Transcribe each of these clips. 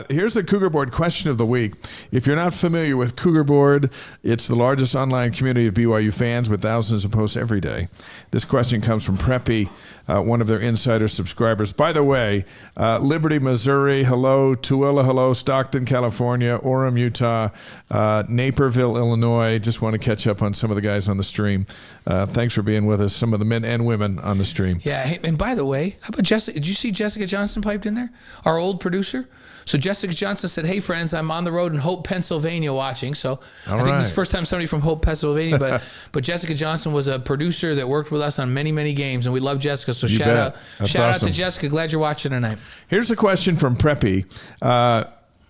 Here's the CougarBoard question of the week. If you're not familiar with CougarBoard, it's the largest online community of BYU fans with thousands of posts every day. This question comes from Preppy, one of their insider subscribers. By the way, Liberty, Missouri, hello. Tooele, hello. Stockton, California. Orem, Utah. Naperville, Illinois. Just want to catch up on some of the guys on the stream. Thanks for being with us, some of the men and women on the stream. Yeah, hey, and by the way, how about Jessica? Did you see Jessica Johnson piped in there? Our old producer? So Jessica Johnson said, hey, friends, I'm on the road in Hope, Pennsylvania watching. So I think this is the first time somebody from Hope, Pennsylvania, but Jessica Johnson was a producer that worked with us on many, many games, and we love Jessica. So shout out to Jessica. Glad you're watching tonight. Here's the question from Preppy,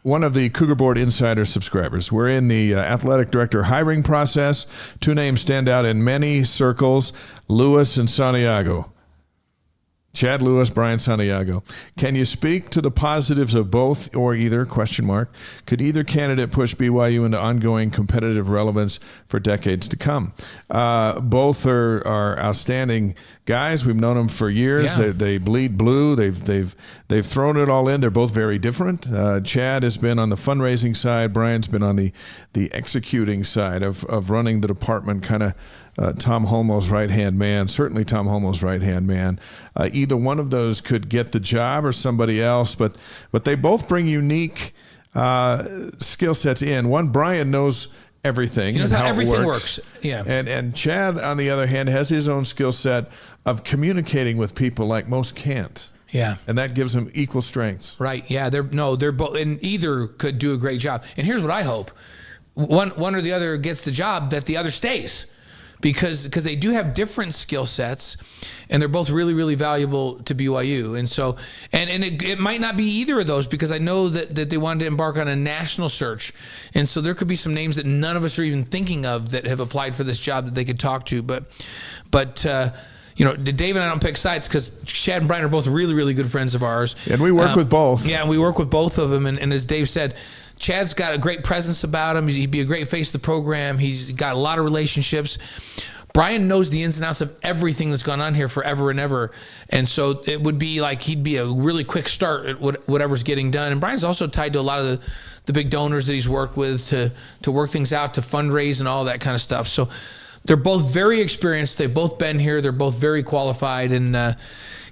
one of the CougarBoard Insider subscribers. We're in the athletic director hiring process. Two names stand out in many circles, Lewis and Santiago. Chad Lewis, Brian Santiago. Can you speak to the positives of both or either, ? Could either candidate push BYU into ongoing competitive relevance for decades to come? Both are outstanding guys. We've known them for years. Yeah. They bleed blue. They've thrown it all in. They're both very different. Chad has been on the fundraising side. Brian's been on the executing side of running the department, kind of Tom Homo's right-hand man, certainly Tom Homo's right-hand man. Either one of those could get the job or somebody else, but they both bring unique skill sets in. One, Brian knows everything. He knows how everything works. Yeah. And Chad, on the other hand, has his own skill set of communicating with people like most can't. Yeah. And that gives him equal strengths. Right. Yeah. They're both, and either could do a great job. And here's what I hope. One or the other gets the job, that the other stays. Because they do have different skill sets, and they're both really, really valuable to BYU. And so, and it might not be either of those, because I know that they wanted to embark on a national search. And so there could be some names that none of us are even thinking of that have applied for this job that they could talk to. But you know, Dave and I don't pick sides because Chad and Brian are both really, really good friends of ours. And we work with both. Yeah, and we work with both of them. And as Dave said, Chad's got a great presence about him. He'd be a great face of the program. He's got a lot of relationships. Brian knows the ins and outs of everything that's gone on here forever and ever. And so it would be like he'd be a really quick start at whatever's getting done. And Brian's also tied to a lot of the big donors that he's worked with to work things out, to fundraise and all that kind of stuff. So they're both very experienced. They've both been here. They're both very qualified. And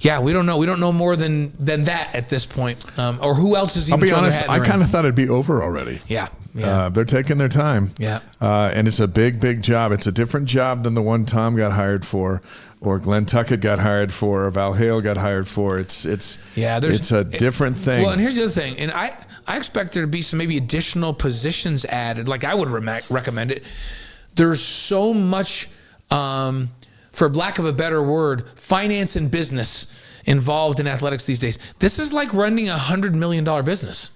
yeah, we don't know. We don't know more than that at this point. Or who else is even? I'll be honest, I kind of thought it'd be over already. Yeah. They're taking their time. Yeah. And it's a big, big job. It's a different job than the one Tom got hired for, or Glenn Tuckett got hired for, or Val Hale got hired for. It's a different thing. Well, and here's the other thing. And I expect there to be some maybe additional positions added. Like I would recommend it. There's so much, for lack of a better word, finance and business involved in athletics these days. This is like running $100 million business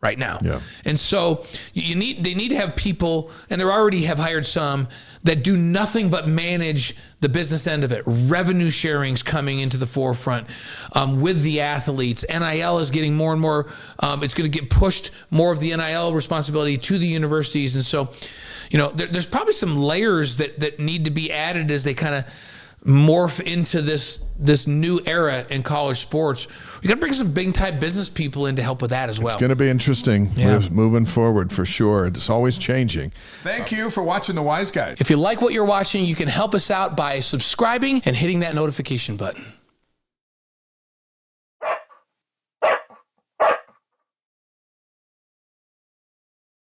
right now. Yeah. And so they need to have people, and they already have hired some, that do nothing but manage the business end of it. Revenue sharing's coming into the forefront with the athletes. NIL is getting more and more, it's going to get pushed more of the NIL responsibility to the universities. And so, you know, there's probably some layers that need to be added as they kind of morph into this new era in college sports. We got to bring some big time business people in to help with that as well. It's going to be interesting. Yeah. We're moving forward for sure. It's always changing. Thank you for watching The Wise Guy. If you like what you're watching, you can help us out by subscribing and hitting that notification button.